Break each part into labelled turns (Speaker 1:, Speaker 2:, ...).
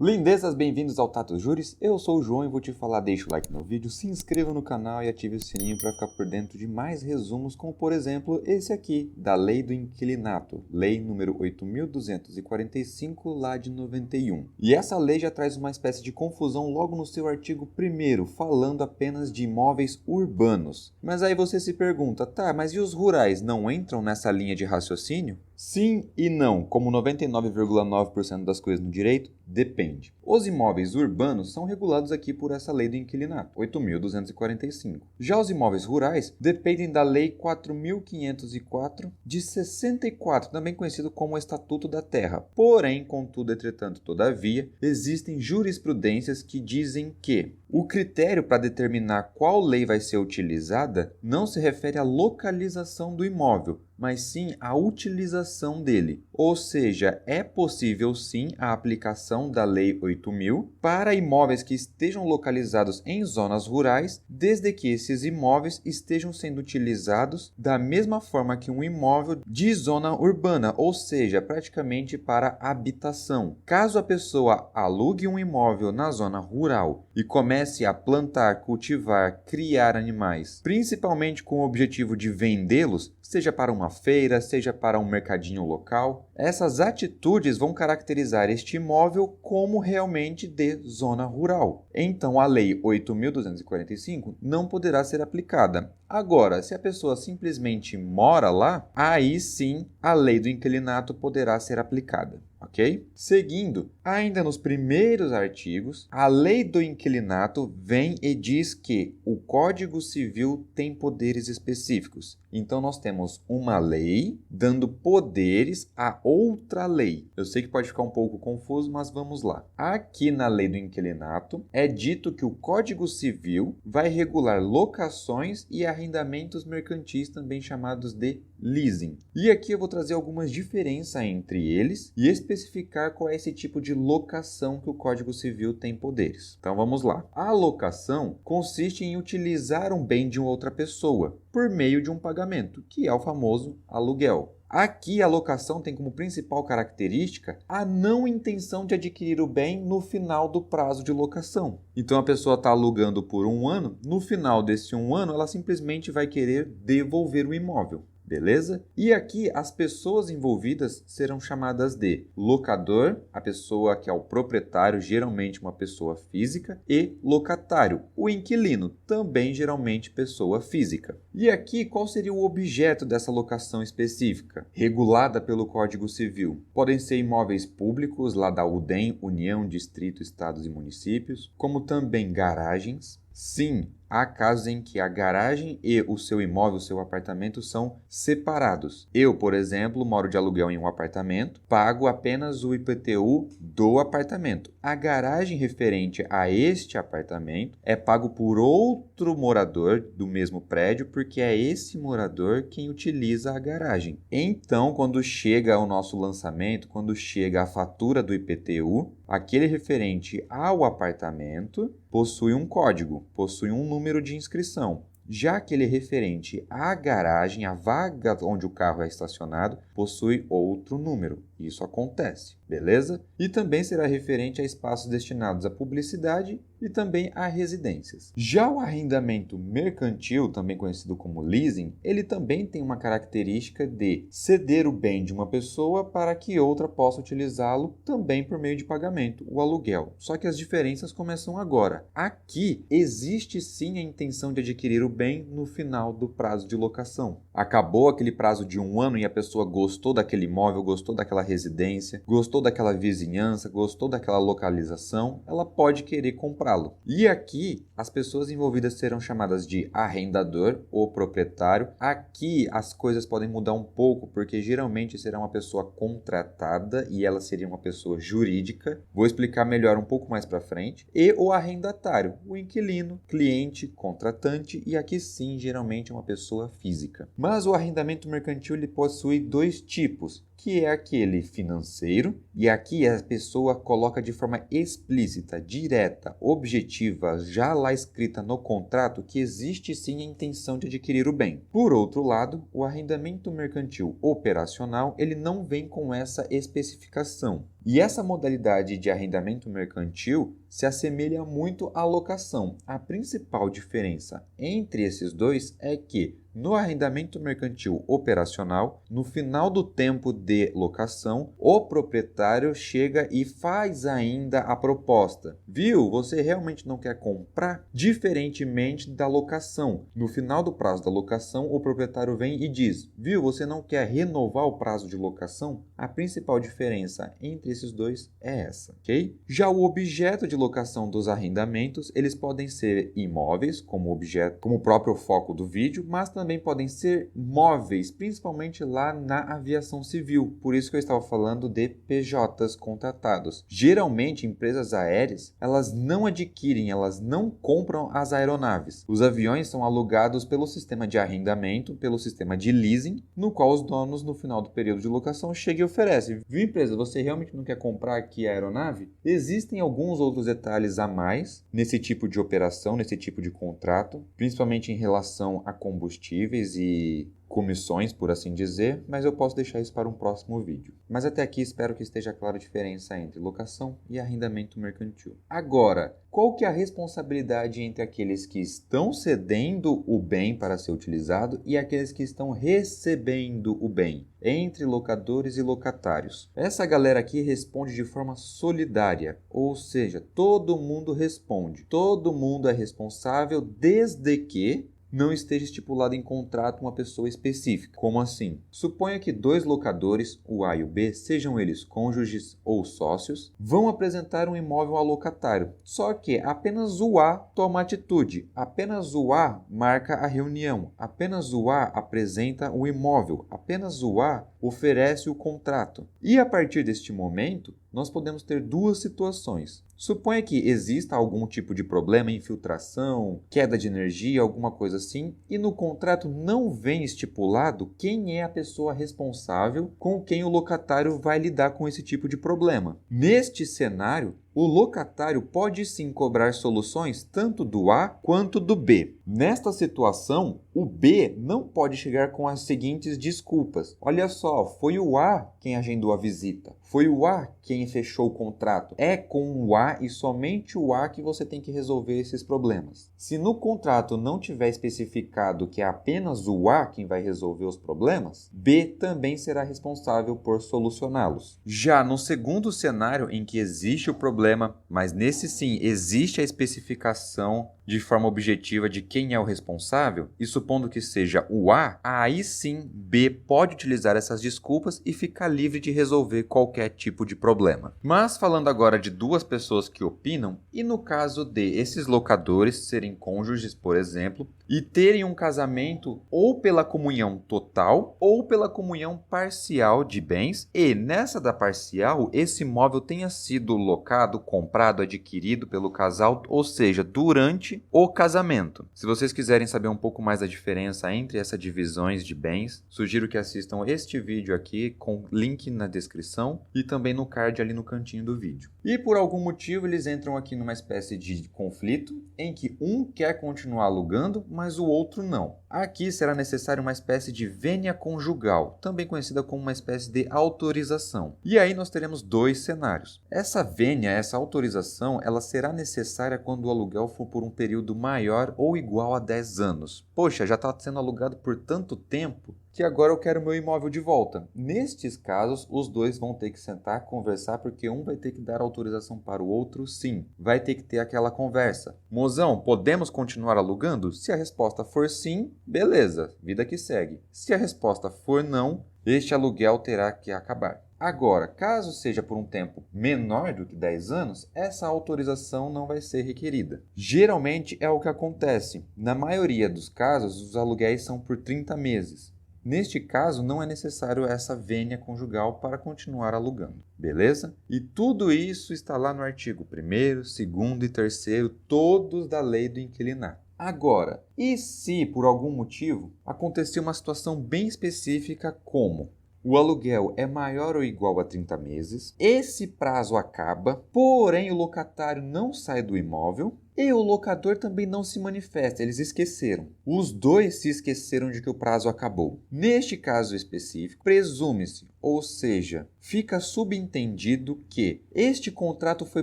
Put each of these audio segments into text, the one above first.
Speaker 1: Lindezas, bem-vindos ao Tato Juris, eu sou o João e vou te falar, deixa o like no vídeo, se inscreva no canal e ative o sininho para ficar por dentro de mais resumos, como por exemplo esse aqui, da Lei do Inquilinato, Lei número 8.245, lá de 91. E essa lei já traz uma espécie de confusão logo no seu artigo 1º, falando apenas de imóveis urbanos. Mas aí você se pergunta, tá, mas e os rurais não entram nessa linha de raciocínio? Sim e não, como 99,9% das coisas no direito, depende. Os imóveis urbanos são regulados aqui por essa lei do inquilinato, 8.245. Já os imóveis rurais dependem da lei 4.504 de 64, também conhecido como Estatuto da Terra. Porém, contudo, entretanto, todavia, existem jurisprudências que dizem que o critério para determinar qual lei vai ser utilizada não se refere à localização do imóvel, mas sim à utilização dele. Ou seja, é possível sim a aplicação da Lei 8.000 para imóveis que estejam localizados em zonas rurais, desde que esses imóveis estejam sendo utilizados da mesma forma que um imóvel de zona urbana, ou seja, praticamente para habitação. Caso a pessoa alugue um imóvel na zona rural e comece a plantar, cultivar, criar animais, principalmente com o objetivo de vendê-los, seja para uma feira, seja para um mercadinho local, essas atitudes vão caracterizar este imóvel como realmente de zona rural. Então, a Lei 8.245 não poderá ser aplicada. Agora, se a pessoa simplesmente mora lá, aí sim a Lei do Inquilinato poderá ser aplicada. Ok? Seguindo, ainda nos primeiros artigos, a Lei do Inquilinato vem e diz que o Código Civil tem poderes específicos. Então, nós temos uma lei dando poderes a outra lei. Eu sei que pode ficar um pouco confuso, mas vamos lá. Aqui na Lei do Inquilinato, é dito que o Código Civil vai regular locações e arrendamentos mercantis, também chamados de leasing. E aqui eu vou trazer algumas diferenças entre eles e especificar qual é esse tipo de locação que o Código Civil tem poderes. Então vamos lá. A locação consiste em utilizar um bem de outra pessoa por meio de um pagamento, que é o famoso aluguel. Aqui, a locação tem como principal característica a não intenção de adquirir o bem no final do prazo de locação. Então, a pessoa está alugando por um ano, no final desse um ano, ela simplesmente vai querer devolver o imóvel. Beleza? E aqui as pessoas envolvidas serão chamadas de locador, a pessoa que é o proprietário, geralmente uma pessoa física, e locatário, o inquilino, também geralmente pessoa física. E aqui qual seria o objeto dessa locação específica? Regulada pelo Código Civil. Podem ser imóveis públicos, lá da UDEM, União, Distrito, Estados e Municípios, como também garagens. Sim, há casos em que a garagem e o seu imóvel, o seu apartamento, são separados. Eu, por exemplo, moro de aluguel em um apartamento, pago apenas o IPTU do apartamento. A garagem referente a este apartamento é pago por outro morador do mesmo prédio, porque é esse morador quem utiliza a garagem. Então, quando chega o nosso lançamento, quando chega a fatura do IPTU, aquele referente ao apartamento possui um código, possui um número de inscrição. Já aquele referente à garagem, à vaga onde o carro é estacionado, possui outro número. Isso acontece, beleza? E também será referente a espaços destinados à publicidade e também a residências. Já o arrendamento mercantil, também conhecido como leasing, ele também tem uma característica de ceder o bem de uma pessoa para que outra possa utilizá-lo também por meio de pagamento, o aluguel. Só que as diferenças começam agora. Aqui existe sim a intenção de adquirir o bem no final do prazo de locação. Acabou aquele prazo de um ano e a pessoa gostou daquele imóvel, gostou daquela residência, gostou daquela vizinhança, gostou daquela localização, ela pode querer comprá-lo. E aqui as pessoas envolvidas serão chamadas de arrendador ou proprietário. Aqui as coisas podem mudar um pouco, porque geralmente será uma pessoa contratada e ela seria uma pessoa jurídica. Vou explicar melhor um pouco mais para frente. E o arrendatário, o inquilino, cliente, contratante, e aqui sim geralmente é uma pessoa física. Mas o arrendamento mercantil ele possui dois tipos, que é aquele financeiro, e aqui a pessoa coloca de forma explícita, direta, objetiva, já lá escrita no contrato, que existe sim a intenção de adquirir o bem. Por outro lado, o arrendamento mercantil operacional, ele não vem com essa especificação. E essa modalidade de arrendamento mercantil se assemelha muito à locação. A principal diferença entre esses dois é que no arrendamento mercantil operacional, no final do tempo de locação, o proprietário chega e faz ainda a proposta. Viu? Você realmente não quer comprar? Diferentemente da locação. No final do prazo da locação, o proprietário vem e diz: viu? Você não quer renovar o prazo de locação? A principal diferença entre esses dois é essa, ok? Já o objeto de locação dos arrendamentos, eles podem ser imóveis, como objeto, como o próprio foco do vídeo, mas também podem ser móveis, principalmente lá na aviação civil. Por isso que eu estava falando de PJs contratados. Geralmente, empresas aéreas, elas não adquirem, elas não compram as aeronaves. Os aviões são alugados pelo sistema de arrendamento, pelo sistema de leasing, no qual os donos, no final do período de locação, chegam e oferecem. Viu, empresa? Você realmente não quer comprar aqui a aeronave? Existem alguns outros detalhes a mais nesse tipo de operação, nesse tipo de contrato, principalmente em relação a combustíveis e comissões, por assim dizer, mas eu posso deixar isso para um próximo vídeo. Mas até aqui espero que esteja clara a diferença entre locação e arrendamento mercantil. Agora, qual que é a responsabilidade entre aqueles que estão cedendo o bem para ser utilizado e aqueles que estão recebendo o bem, entre locadores e locatários? Essa galera aqui responde de forma solidária, ou seja, todo mundo responde, todo mundo é responsável desde que não esteja estipulado em contrato uma pessoa específica. Como assim? Suponha que dois locadores, o A e o B, sejam eles cônjuges ou sócios, vão apresentar um imóvel ao locatário. Só que apenas o A toma atitude, apenas o A marca a reunião, apenas o A apresenta o imóvel, apenas o A oferece o contrato. E a partir deste momento, nós podemos ter duas situações. Suponha que exista algum tipo de problema, infiltração, queda de energia, alguma coisa assim, e no contrato não vem estipulado quem é a pessoa responsável com quem o locatário vai lidar com esse tipo de problema. Neste cenário, o locatário pode sim cobrar soluções tanto do A quanto do B. Nesta situação, o B não pode chegar com as seguintes desculpas. Olha só, foi o A quem agendou a visita. Foi o A quem fechou o contrato. É com o A e somente o A que você tem que resolver esses problemas. Se no contrato não tiver especificado que é apenas o A quem vai resolver os problemas, B também será responsável por solucioná-los. Já no segundo cenário em que existe o problema, mas nesse sim existe a especificação de forma objetiva de quem é o responsável, e supondo que seja o A, aí sim B pode utilizar essas desculpas e ficar livre de resolver qualquer tipo de problema. Mas falando agora de duas pessoas que opinam, e no caso de esses locadores serem cônjuges, por exemplo, e terem um casamento ou pela comunhão total ou pela comunhão parcial de bens, e nessa da parcial, esse imóvel tenha sido locado, comprado, adquirido pelo casal, ou seja, durante o casamento. Se vocês quiserem saber um pouco mais da diferença entre essas divisões de bens, sugiro que assistam este vídeo aqui com link na descrição e também no card ali no cantinho do vídeo. E por algum motivo eles entram aqui numa espécie de conflito em que um quer continuar alugando, mas o outro não. Aqui será necessário uma espécie de vênia conjugal, também conhecida como uma espécie de autorização. E aí nós teremos dois cenários. Essa vênia, essa autorização, ela será necessária quando o aluguel for por um período maior ou igual a 10 anos. Poxa, já está sendo alugado por tanto tempo que agora eu quero meu imóvel de volta. Nestes casos, os dois vão ter que sentar, conversar, porque um vai ter que dar autorização para o outro, sim. Vai ter que ter aquela conversa. Mozão, podemos continuar alugando? Se a resposta for sim, beleza, vida que segue. Se a resposta for não, este aluguel terá que acabar. Agora, caso seja por um tempo menor do que 10 anos, essa autorização não vai ser requerida. Geralmente é o que acontece. Na maioria dos casos, os aluguéis são por 30 meses. Neste caso, não é necessário essa vênia conjugal para continuar alugando, beleza? E tudo isso está lá no artigo 1º, 2º e 3º, todos da lei do inquilinato. Agora, e se por algum motivo acontecer uma situação bem específica como o aluguel é maior ou igual a 30 meses, esse prazo acaba, porém o locatário não sai do imóvel, e o locador também não se manifesta, eles esqueceram. Os dois se esqueceram de que o prazo acabou. Neste caso específico, presume-se, ou seja, fica subentendido que este contrato foi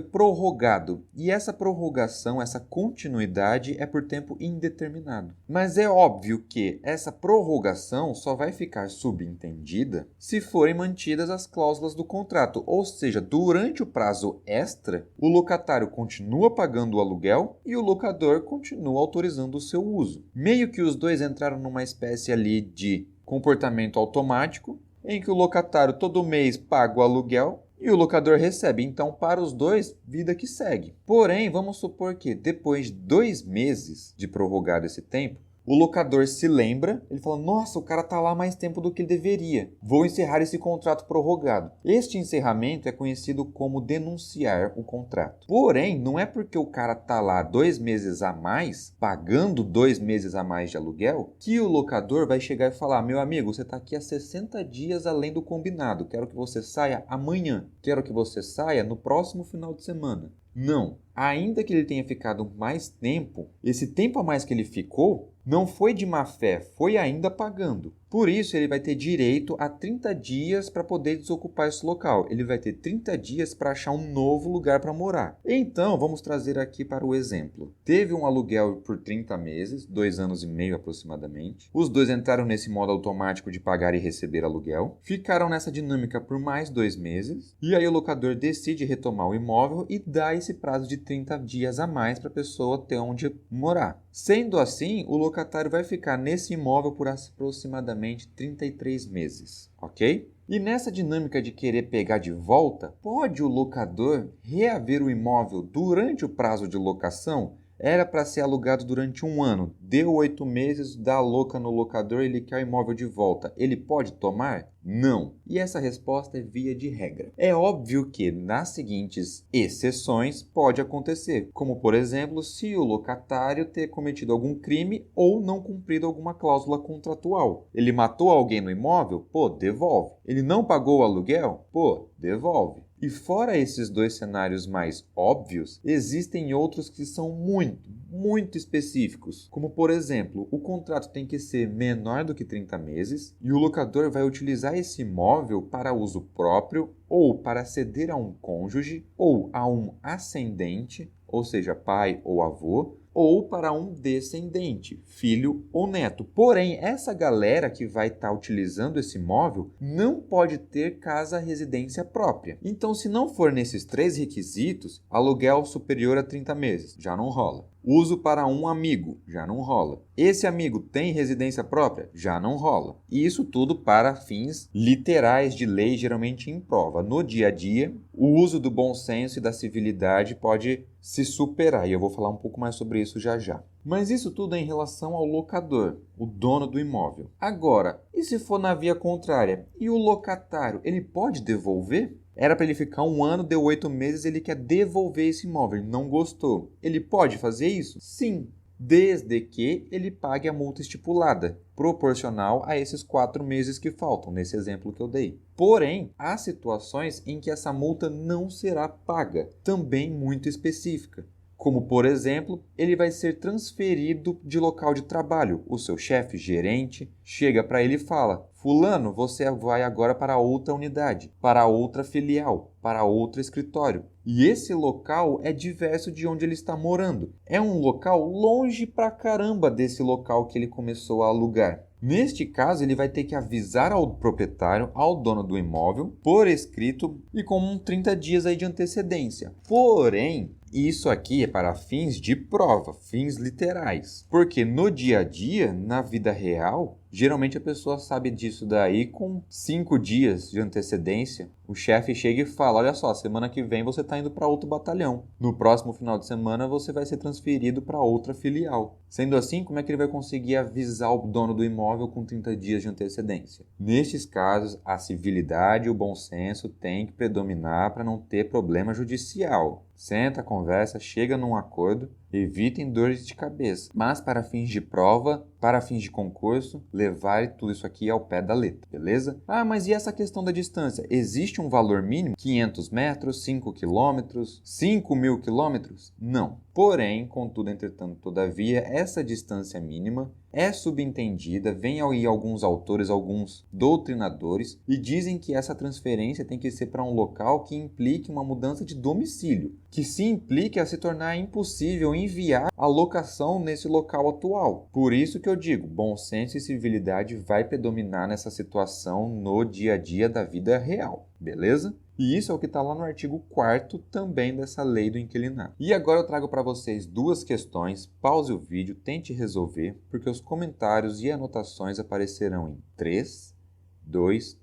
Speaker 1: prorrogado e essa prorrogação, essa continuidade é por tempo indeterminado. Mas é óbvio que essa prorrogação só vai ficar subentendida se forem mantidas as cláusulas do contrato, ou seja, durante o prazo extra, o locatário continua pagando o aluguel e o locador continua autorizando o seu uso. Meio que os dois entraram numa espécie ali de comportamento automático, em que o locatário todo mês paga o aluguel e o locador recebe. Então, para os dois, vida que segue. Porém, vamos supor que depois de 2 meses de prorrogado esse tempo, o locador se lembra, ele fala, nossa, o cara tá lá mais tempo do que ele deveria. Vou encerrar esse contrato prorrogado. Este encerramento é conhecido como denunciar o contrato. Porém, não é porque o cara tá lá 2 meses a mais, pagando 2 meses a mais de aluguel, que o locador vai chegar e falar, meu amigo, você tá aqui há 60 dias além do combinado. Quero que você saia amanhã. Quero que você saia no próximo final de semana. Não. Ainda que ele tenha ficado mais tempo, esse tempo a mais que ele ficou não foi de má fé, foi ainda pagando. Por isso, ele vai ter direito a 30 dias para poder desocupar esse local. Ele vai ter 30 dias para achar um novo lugar para morar. Então, vamos trazer aqui para o exemplo. Teve um aluguel por 30 meses, 2 anos e meio aproximadamente. Os dois entraram nesse modo automático de pagar e receber aluguel. Ficaram nessa dinâmica por mais 2 meses. E aí o locador decide retomar o imóvel e dá esse prazo de 30 dias a mais para a pessoa ter onde morar. Sendo assim, o locatário vai ficar nesse imóvel por aproximadamente 33 meses, ok? E nessa dinâmica de querer pegar de volta, pode o locador reaver o imóvel durante o prazo de locação? Era para ser alugado durante 1 ano, deu 8 meses, dá louca no locador, ele quer o imóvel de volta. Ele pode tomar? Não. E essa resposta é via de regra. É óbvio que nas seguintes exceções pode acontecer, como por exemplo, se o locatário ter cometido algum crime ou não cumprido alguma cláusula contratual. Ele matou alguém no imóvel? Pô, devolve. Ele não pagou o aluguel? Pô, devolve. E fora esses 2 cenários mais óbvios, existem outros que são muito específicos. Como, por exemplo, o contrato tem que ser menor do que 30 meses e o locador vai utilizar esse imóvel para uso próprio ou para ceder a um cônjuge ou a um ascendente, ou seja, pai ou avô, ou para um descendente, filho ou neto. Porém, essa galera que vai estar utilizando esse imóvel não pode ter casa-residência própria. Então, se não for nesses 3 requisitos, aluguel superior a 30 meses, já não rola. Uso para um amigo, já não rola. Esse amigo tem residência própria? Já não rola. E isso tudo para fins literais de lei, geralmente em prova. No dia a dia, o uso do bom senso e da civilidade pode se superar. E eu vou falar um pouco mais sobre isso já já. Mas isso tudo é em relação ao locador, o dono do imóvel. Agora, e se for na via contrária? E o locatário, ele pode devolver? Era para ele ficar 1 ano, deu 8 meses, ele quer devolver esse imóvel, ele não gostou. Ele pode fazer isso? Sim, desde que ele pague a multa estipulada, proporcional a esses 4 meses que faltam, nesse exemplo que eu dei. Porém, há situações em que essa multa não será paga, também muito específica. Como, por exemplo, ele vai ser transferido de local de trabalho. O seu chefe, gerente, chega para ele e fala: fulano, você vai agora para outra unidade, para outra filial, para outro escritório. E esse local é diverso de onde ele está morando. É um local longe pra caramba desse local que ele começou a alugar. Neste caso, ele vai ter que avisar ao proprietário, ao dono do imóvel, por escrito e com 30 dias aí de antecedência. Porém, isso aqui é para fins de prova, fins literais. Porque no dia a dia, na vida real, geralmente a pessoa sabe disso daí com 5 dias de antecedência. O chefe chega e fala: olha só, semana que vem você está indo para outro batalhão. No próximo final de semana você vai ser transferido para outra filial. Sendo assim, como é que ele vai conseguir avisar o dono do imóvel com 30 dias de antecedência? Nestes casos, a civilidade e o bom senso têm que predominar para não ter problema judicial. Senta, conversa, chega num acordo Evitem dores de cabeça, mas para fins de prova, para fins de concurso, levar tudo isso aqui ao pé da letra, beleza? Ah, mas e essa questão da distância? Existe um valor mínimo? 500 metros, 5 quilômetros, 5.000 quilômetros? Não. Porém, contudo, entretanto, todavia, essa distância mínima é subentendida, vem aí alguns autores, alguns doutrinadores, e dizem que essa transferência tem que ser para um local que implique uma mudança de domicílio, que se implique a se tornar impossível enviar a locação nesse local atual. Por isso que eu digo, bom senso e civilidade vai predominar nessa situação no dia a dia da vida real, beleza? E isso é o que está lá no artigo 4º também dessa lei do inquilinato. E agora eu trago para vocês duas questões, pause o vídeo, tente resolver, porque os comentários e anotações aparecerão em 3, 2,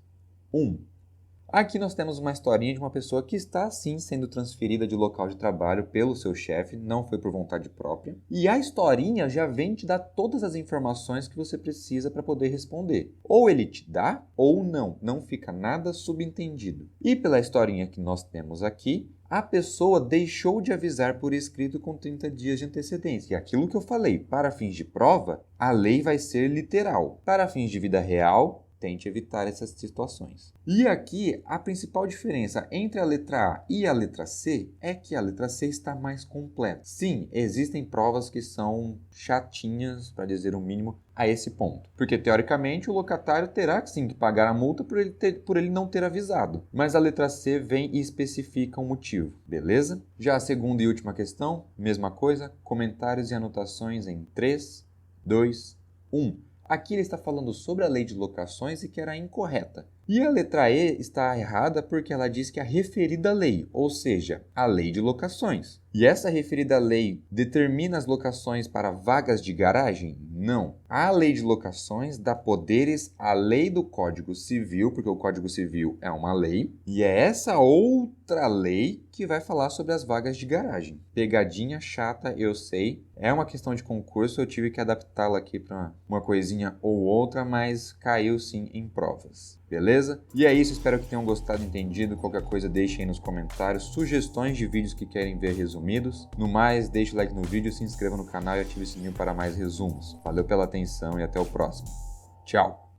Speaker 1: 1. Aqui nós temos uma historinha de uma pessoa que está sim sendo transferida de local de trabalho pelo seu chefe, não foi por vontade própria. E a historinha já vem te dar todas as informações que você precisa para poder responder. Ou ele te dá, ou não, não fica nada subentendido. E pela historinha que nós temos aqui, a pessoa deixou de avisar por escrito com 30 dias de antecedência. E aquilo que eu falei, para fins de prova, a lei vai ser literal. Para fins de vida real, tente evitar essas situações. E aqui, a principal diferença entre a letra A e a letra C é que a letra C está mais completa. Sim, existem provas que são chatinhas, para dizer o mínimo, a esse ponto. Porque, teoricamente, o locatário terá sim que pagar a multa por ele não ter avisado. Mas a letra C vem e especifica o motivo, beleza? Já a segunda e última questão, mesma coisa, comentários e anotações em 3, 2, 1. Aqui ele está falando sobre a lei de locações e que era incorreta. E a letra E está errada porque ela diz que a referida lei, ou seja, a lei de locações. E essa referida lei determina as locações para vagas de garagem? Não. A lei de locações dá poderes à lei do Código Civil, porque o Código Civil é uma lei, e é essa outra lei que vai falar sobre as vagas de garagem. Pegadinha chata, eu sei. É uma questão de concurso, eu tive que adaptá-la aqui para uma coisinha ou outra, mas caiu sim em provas. Beleza? E é isso, espero que tenham gostado e entendido. Qualquer coisa deixem aí nos comentários, sugestões de vídeos que querem ver resumidos. No mais, deixe o like no vídeo, se inscreva no canal e ative o sininho para mais resumos. Valeu pela atenção e até o próximo. Tchau!